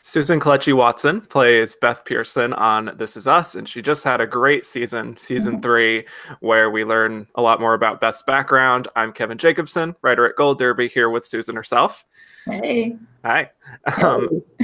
Susan Kelechi Watson plays Beth Pearson on This Is Us, and she just had a great season 3, where we learn a lot more about Beth's background. I'm Kevin Jacobsen, writer at Gold Derby, here with Susan herself. Hey. Hi.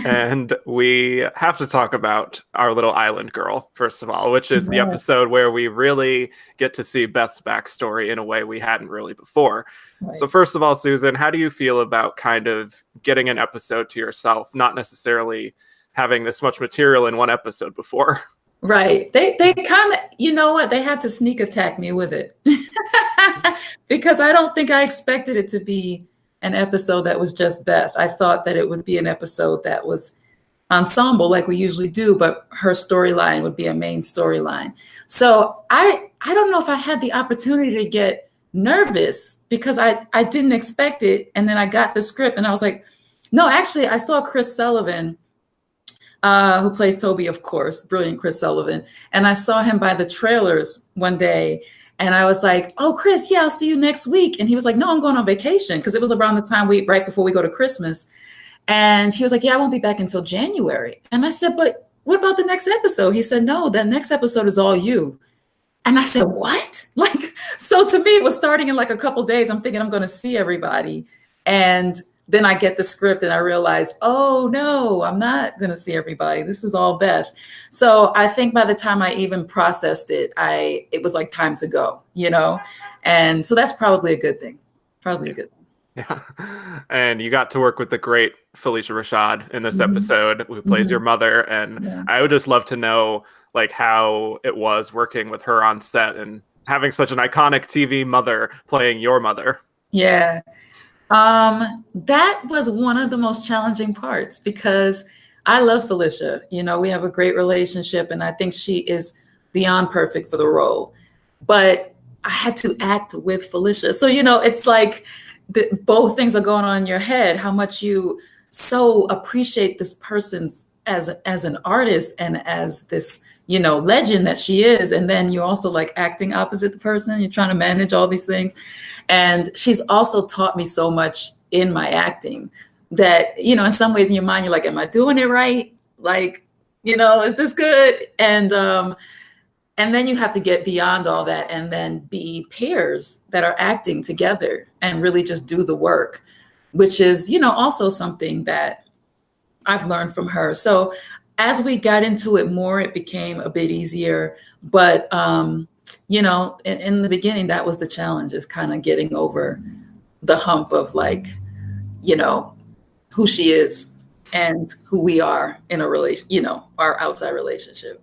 And we have to talk about our little island girl, first of all, which is the episode where we really get to see Beth's backstory in a way we hadn't really before. Right. So first of all, Susan, how do you feel about kind of getting an episode to yourself, not necessarily having this much material in one episode before? Right. They kind of, you know what, they had to sneak attack me with it because I don't think I expected it to be an episode that was just Beth. I thought that it would be an episode that was ensemble like we usually do, but her storyline would be a main storyline. So I don't know if I had the opportunity to get nervous because I didn't expect it. And then I got the script and I was like, no, actually, I saw Chris Sullivan, who plays Toby, of course, brilliant Chris Sullivan. And I saw him by the trailers one day. And I was like, oh, Chris, yeah, I'll see you next week. And he was like, no, I'm going on vacation. Because it was around the time right before we go to Christmas. And he was like, yeah, I won't be back until January. And I said, but what about the next episode? He said, no, that next episode is all you. And I said, what? So to me, it was starting in like a couple days. I'm thinking I'm going to see everybody. And then I get the script and I realize, oh, no, I'm not going to see everybody. This is all Beth. So I think by the time I even processed it, it was like time to go, you know? And so that's probably a good thing. Probably a good thing. Yeah. And you got to work with the great Phylicia Rashad in this episode, who plays your mother. And I would just love to know like how it was working with her on set and having such an iconic TV mother playing your mother. Yeah. That was one of the most challenging parts because I love Phylicia. You know, we have a great relationship and I think she is beyond perfect for the role. But I had to act with Phylicia. So, you know, it's like both things are going on in your head, how much you so appreciate this person as an artist and as this, you know, legend that she is. And then you're also like acting opposite the person. You're trying to manage all these things. And she's also taught me so much in my acting that, you know, in some ways in your mind, you're like, am I doing it right? Like, you know, is this good? And then you have to get beyond all that and then be pairs that are acting together and really just do the work, which is, you know, also something that I've learned from her. So as we got into it more, it became a bit easier. But, you know, in the beginning, that was the challenge, is kind of getting over the hump of like, you know, who she is and who we are in a relation, you know, our outside relationship.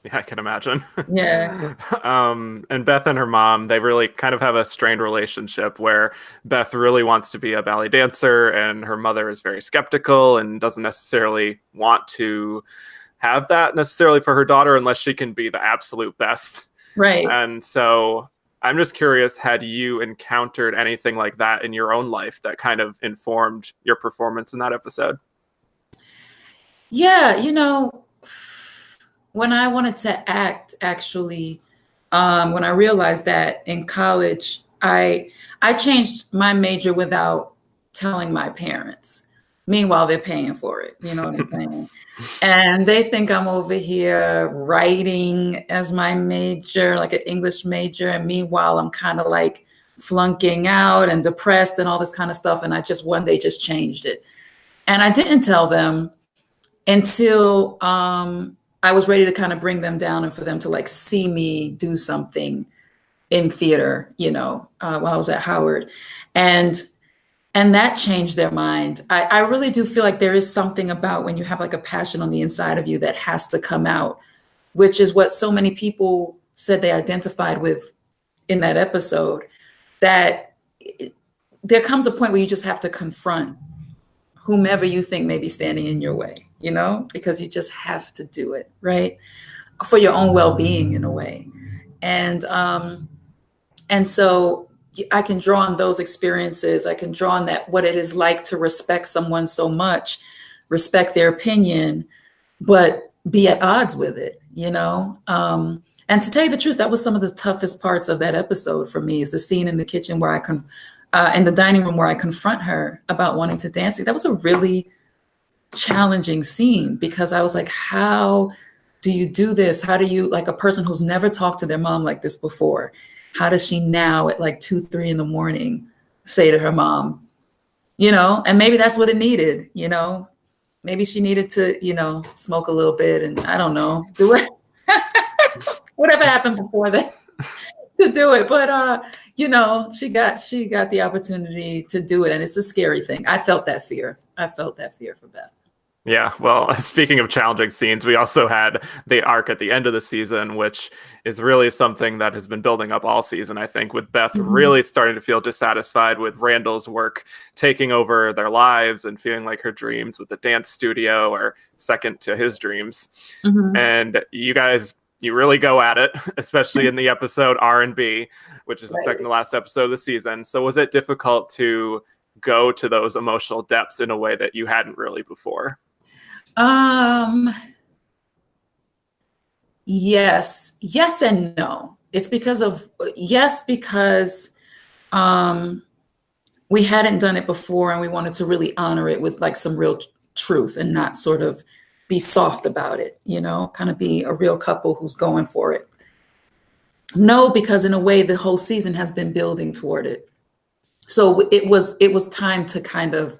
Yeah, I can imagine. Yeah. And Beth and her mom, they really kind of have a strained relationship where Beth really wants to be a ballet dancer and her mother is very skeptical and doesn't necessarily want to have that necessarily for her daughter unless she can be the absolute best. Right. And so I'm just curious, had you encountered anything like that in your own life that kind of informed your performance in that episode? Yeah, you know, when I wanted to act, actually, when I realized that in college, I changed my major without telling my parents. Meanwhile, they're paying for it. You know what I'm saying? And they think I'm over here writing as my major, like an English major. And meanwhile, I'm kind of like flunking out and depressed and all this kind of stuff. And I just one day just changed it. And I didn't tell them until I was ready to kind of bring them down and for them to like see me do something in theater, you know, while I was at Howard. And that changed their mind. I really do feel like there is something about when you have like a passion on the inside of you that has to come out, which is what so many people said they identified with in that episode, that there comes a point where you just have to confront whomever you think may be standing in your way, you know, because you just have to do it, right? For your own well-being in a way. And so I can draw on those experiences. I can draw on that, what it is like to respect someone so much, respect their opinion, but be at odds with it, you know? And to tell you the truth, that was some of the toughest parts of that episode for me, is the scene in the kitchen where in the dining room where I confront her about wanting to dance. That was a really challenging scene, because I was like, how do you do this? How do you, like, a person who's never talked to their mom like this before, how does she now at like 2, 3 in the morning say to her mom, you know? And maybe that's what it needed, you know? Maybe she needed to, you know, smoke a little bit and, I don't know, do it. Whatever happened before that to do it. But you know, she got the opportunity to do it, and it's a scary thing. I felt that fear for Beth. Yeah, well, speaking of challenging scenes, we also had the arc at the end of the season, which is really something that has been building up all season, I think, with Beth really starting to feel dissatisfied with Randall's work taking over their lives and feeling like her dreams with the dance studio are second to his dreams. And you guys, you really go at it, especially in the episode R&B, which is the second to last episode of the season. So was it difficult to go to those emotional depths in a way that you hadn't really before? Yes and no. It's because we hadn't done it before, and we wanted to really honor it with like some real truth and not sort of be soft about it, you know, kind of be a real couple who's going for it. No, because in a way the whole season has been building toward it. So it was time to kind of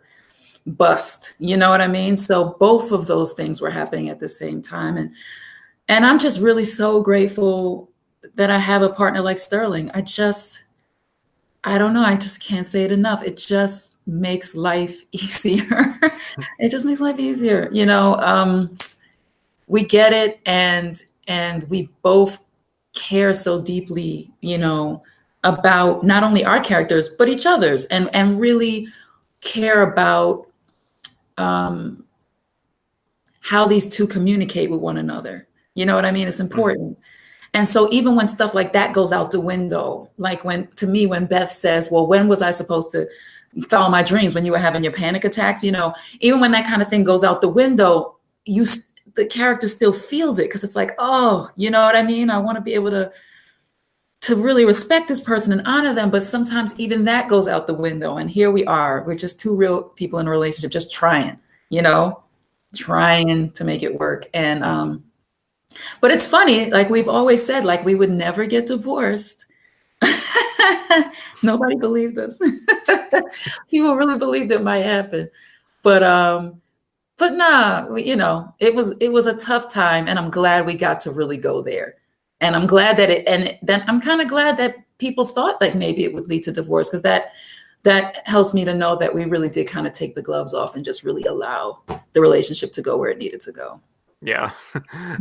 bust, you know what I mean? So both of those things were happening at the same time. And I'm just really so grateful that I have a partner like Sterling. I don't know, I just can't say it enough. It just makes life easier. It just makes life easier. You know, we get it, and we both care so deeply, you know, about not only our characters, but each other's, and really care about how these two communicate with one another. You know what I mean? It's important. And so even when stuff like that goes out the window, like when Beth says, well, when was I supposed to follow my dreams? When you were having your panic attacks, you know, even when that kind of thing goes out the window, the character still feels it, because it's like, oh, you know what I mean? I want to be able to really respect this person and honor them. But sometimes even that goes out the window. And here we are. We're just two real people in a relationship, just trying, you know, trying to make it work. And, but it's funny, like we've always said, like we would never get divorced. Nobody believed us. People really believed it might happen. But nah, you know, it was a tough time, and I'm glad we got to really go there. And I'm glad that I'm kind of glad that people thought like maybe it would lead to divorce, because that helps me to know that we really did kind of take the gloves off and just really allow the relationship to go where it needed to go. Yeah.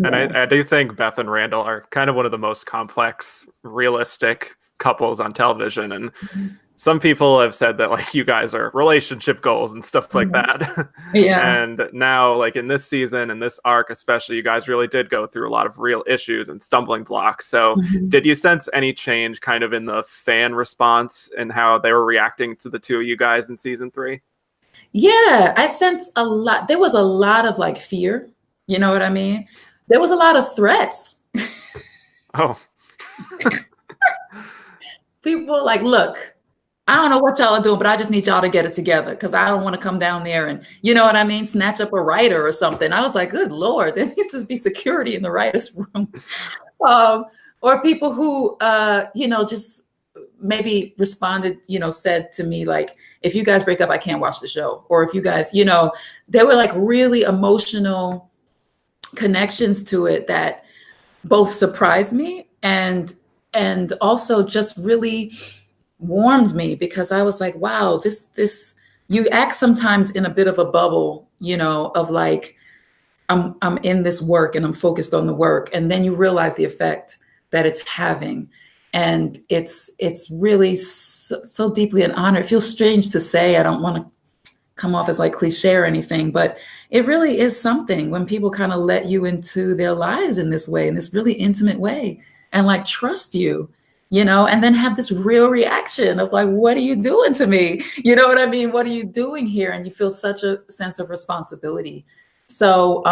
And I do think Beth and Randall are kind of one of the most complex, realistic couples on television. And some people have said that like you guys are relationship goals and stuff like that. Yeah. And now like in this season and this arc, especially, you guys really did go through a lot of real issues and stumbling blocks. So did you sense any change kind of in the fan response and how they were reacting to the two of you guys in season 3? Yeah, I sensed a lot. There was a lot of like fear. You know what I mean? There was a lot of threats. Oh. People were like, look, I don't know what y'all are doing, but I just need y'all to get it together, because I don't want to come down there and, you know what I mean, snatch up a writer or something. I was like, good Lord, there needs to be security in the writer's room. Or people who, you know, just maybe responded, you know, said to me, like, if you guys break up, I can't watch the show. Or if you guys, you know, there were like really emotional connections to it that both surprised me and also just really warmed me, because I was like, wow, this you act sometimes in a bit of a bubble, you know, of like, I'm in this work and I'm focused on the work, and then you realize the effect that it's having, and it's really so deeply an honor. It feels strange to say. I don't want to come off as like cliche or anything, but it really is something when people kind of let you into their lives in this way, in this really intimate way, and like trust you, you know, and then have this real reaction of like, what are you doing to me? You know what I mean? What are you doing here? And you feel such a sense of responsibility. So,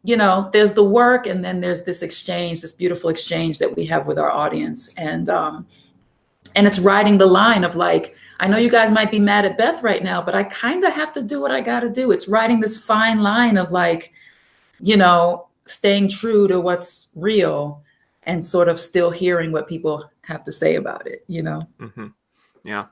you know, there's the work, and then there's this exchange, this beautiful exchange that we have with our audience. And it's riding the line of like, I know you guys might be mad at Beth right now, but I kind of have to do what I got to do. It's riding this fine line of like, staying true to what's real and sort of still hearing what people have to say about it, Mm-hmm. Yeah.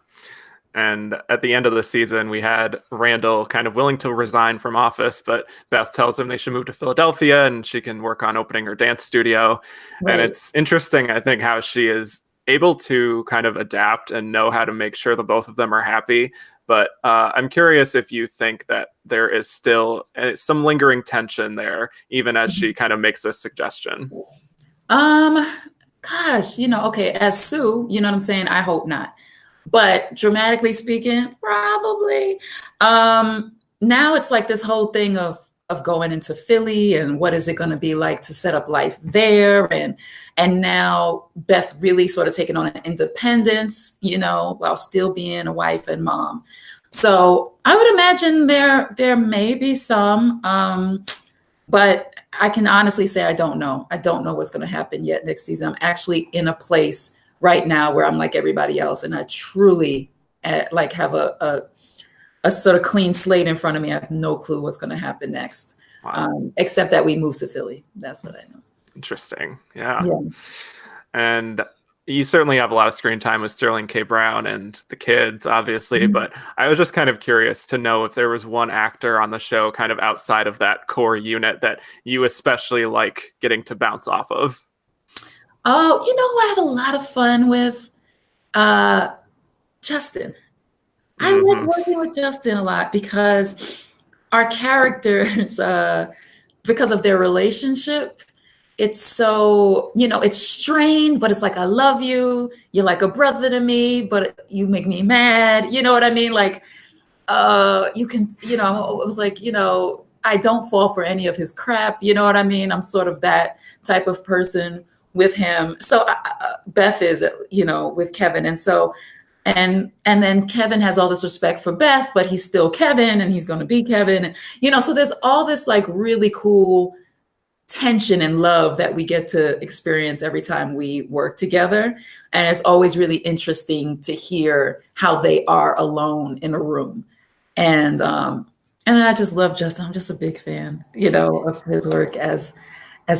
And at the end of the season, we had Randall kind of willing to resign from office, but Beth tells him they should move to Philadelphia and she can work on opening her dance studio. Right. And it's interesting, I think, how she is able to kind of adapt and know how to make sure the both of them are happy. But I'm curious if you think that there is still some lingering tension there, even as she kind of makes this suggestion. Gosh, okay, as Sue, you know what I'm saying? I hope not. But dramatically speaking, probably. Now it's like this whole thing of going into Philly and what is it going to be like to set up life there. And now Beth really sort of taking on an independence, while still being a wife and mom. So I would imagine there may be some, but I can honestly say I don't know. I don't know what's going to happen yet next season. I'm actually in a place right now where I'm like everybody else, and I truly have a sort of clean slate in front of me. I have no clue what's going to happen next, except that we moved to Philly. That's what I know. Interesting. Yeah. And you certainly have a lot of screen time with Sterling K. Brown and the kids, obviously, but I was just kind of curious to know if there was one actor on the show kind of outside of that core unit that you especially like getting to bounce off of. Oh, I have a lot of fun with Justin. I like working with Justin a lot because our characters, because of their relationship, it's so, it's strained, but it's like, I love you. You're like a brother to me, but you make me mad. You know what I mean? Like, you can, it was like, I don't fall for any of his crap. You know what I mean? I'm sort of that type of person with him. So Beth is, with Kevin. And so, and then Kevin has all this respect for Beth, but he's still Kevin and he's going to be Kevin. And, so there's all this like really cool tension and love that we get to experience every time we work together. And it's always really interesting to hear how they are alone in a room. And I just love Justin. I'm just a big fan, of his work as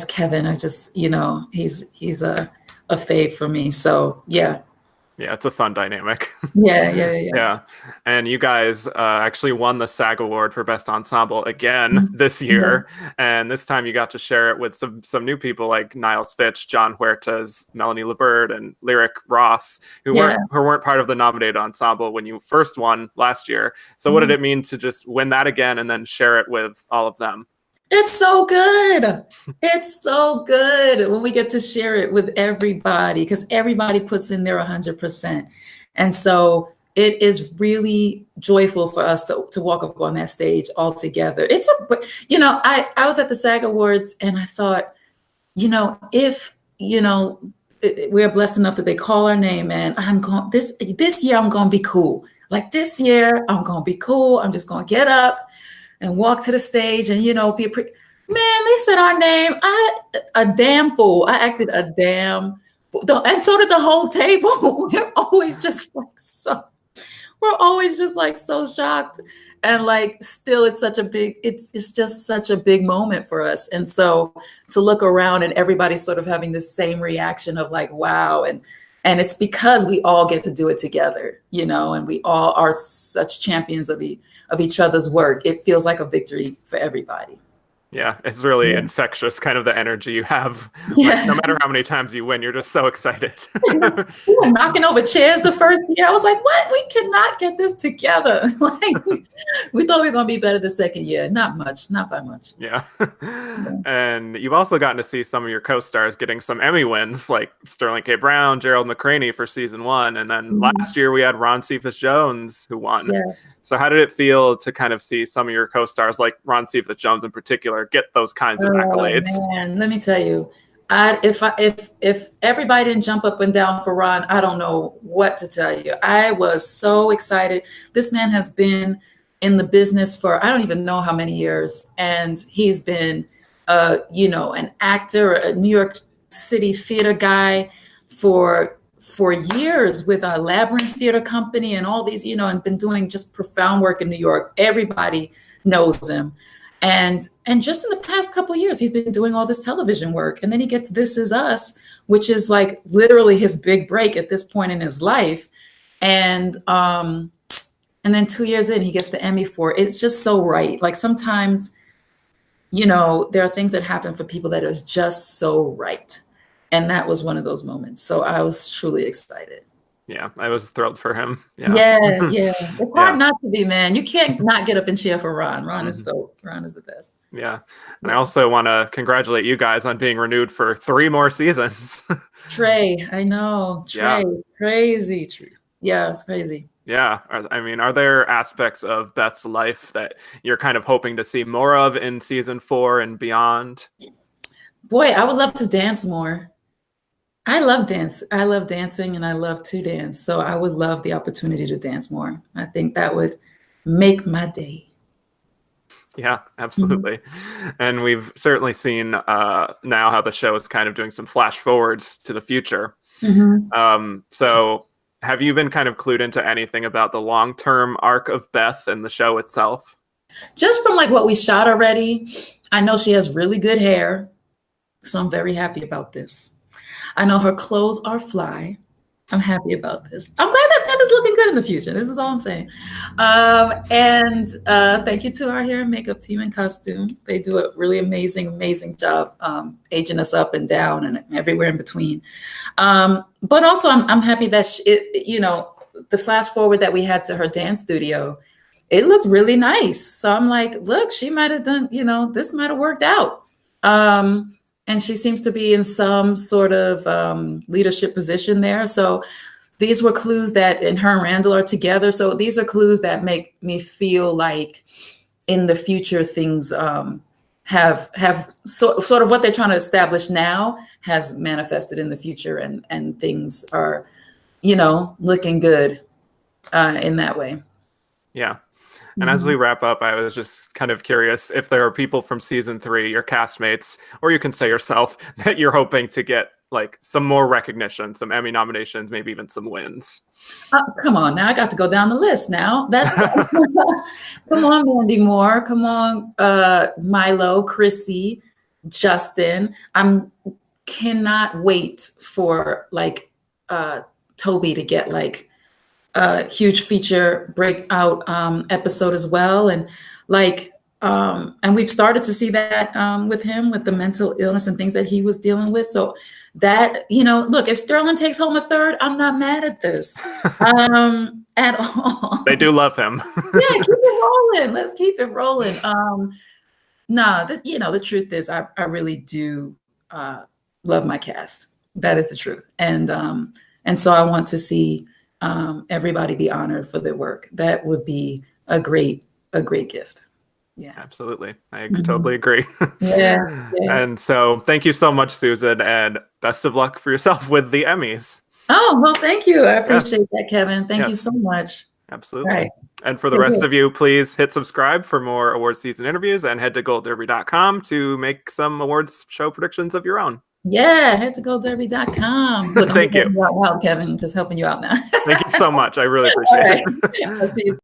Kevin. I just, he's a fave for me. So yeah. Yeah, it's a fun dynamic. Yeah. And you guys actually won the SAG Award for Best Ensemble again this year. And this time you got to share it with some new people like Niles Fitch, John Huertas, Melanie LeBird, and Lyric Ross, who weren't part of the nominated ensemble when you first won last year. So what did it mean to just win that again and then share it with all of them? It's so good. It's so good when we get to share it with everybody because everybody puts in their 100%. And so it is really joyful for us to walk up on that stage all together. I was at the SAG Awards and I thought, if, we're blessed enough that they call our name and this year I'm going to be cool. Like this year I'm going to be cool. I'm just going to get up and walk to the stage and, be man, they said our name. A damn fool. I acted a damn fool. And so did the whole table. We're always just so shocked. And like, still it's just such a big moment for us. And so to look around and everybody's sort of having the same reaction of like, wow. And it's because we all get to do it together, and we all are such champions of each other's work. It feels like a victory for everybody. Yeah, it's really infectious, kind of the energy you have. Like, no matter how many times you win, you're just so excited. We were knocking over chairs the first year. I was like, what? We cannot get this together. Like, we thought we were going to be better the second year. Not by much. Yeah. And you've also gotten to see some of your co-stars getting some Emmy wins, like Sterling K. Brown, Gerald McCraney for season 1. And then last year we had Ron Cephas Jones who won. Yeah. So how did it feel to kind of see some of your co-stars, like Ron Cephas Jones in particular, get those kinds of accolades? Man, let me tell you, if everybody didn't jump up and down for Ron, I don't know what to tell you. I was so excited. This man has been in the business for I don't even know how many years, and he's been, an actor, a New York City theater guy for for years with our Labyrinth Theater Company and all these, and been doing just profound work in New York. Everybody knows him. And just in the past couple of years, he's been doing all this television work. And then he gets This Is Us, which is like literally his big break at this point in his life. And then 2 years in, he gets the Emmy for it. It's just so right. Like sometimes, there are things that happen for people that are just so right. And that was one of those moments. So I was truly excited. Yeah, I was thrilled for him. Yeah. It's hard not to be, man. You can't not get up and cheer for Ron. Ron is dope. Ron is the best. Yeah. And I also want to congratulate you guys on being renewed for 3 more seasons. Trey, I know. Trey, crazy. Yeah, it's crazy. Yeah. Are there aspects of Beth's life that you're kind of hoping to see more of in season 4 and beyond? Boy, I would love to dance more. I love dance. I love dancing and I love to dance. So I would love the opportunity to dance more. I think that would make my day. Yeah, absolutely. Mm-hmm. And we've certainly seen now how the show is kind of doing some flash forwards to the future. Mm-hmm. So have you been kind of clued into anything about the long-term arc of Beth and the show itself? Just from like what we shot already, I know she has really good hair. So I'm very happy about this. I know her clothes are fly. I'm happy about this. I'm glad that Beth is looking good in the future. This is all I'm saying. And thank you to our hair and makeup team and costume. They do a really amazing job aging us up and down and everywhere in between. But also I'm happy that the flash forward that we had to her dance studio, it looked really nice. So I'm like, look, she might have done, this might have worked out. And she seems to be in some sort of leadership position there. So these were clues that, and her and Randall are together. So these are clues that make me feel like in the future things have sort of what they're trying to establish now has manifested in the future, and things are, looking good in that way. Yeah. And as we wrap up, I was just kind of curious if there are people from season 3, your castmates, or you can say yourself, that you're hoping to get like some more recognition, some Emmy nominations, maybe even some wins. Come on, now I got to go down the list now. That's come on, Mandy Moore. Come on, Milo, Chrissy, Justin. Cannot wait for like Toby to get like a huge feature breakout episode as well, and we've started to see that with him, with the mental illness and things that he was dealing with. So that, look, if Sterling takes home a 3rd, I'm not mad at this at all. They do love him. Yeah, keep it rolling. Let's keep it rolling. The truth is I really do love my cast. That is the truth, and so I want to see everybody be honored for their work. That would be a great gift. Yeah, absolutely. I totally agree. Yeah. And so thank you so much, Susan, and best of luck for yourself with the Emmys. Oh, well, thank you. I appreciate that, Kevin. Thank you so much. Absolutely. Right. And for the rest of you, please hit subscribe for more awards season interviews and head to goldderby.com to make some awards show predictions of your own. Yeah, head to goldderby.com. Look, thank you. Wow, Kevin, just helping you out now. Thank you so much. I really appreciate it. I'll see you soon.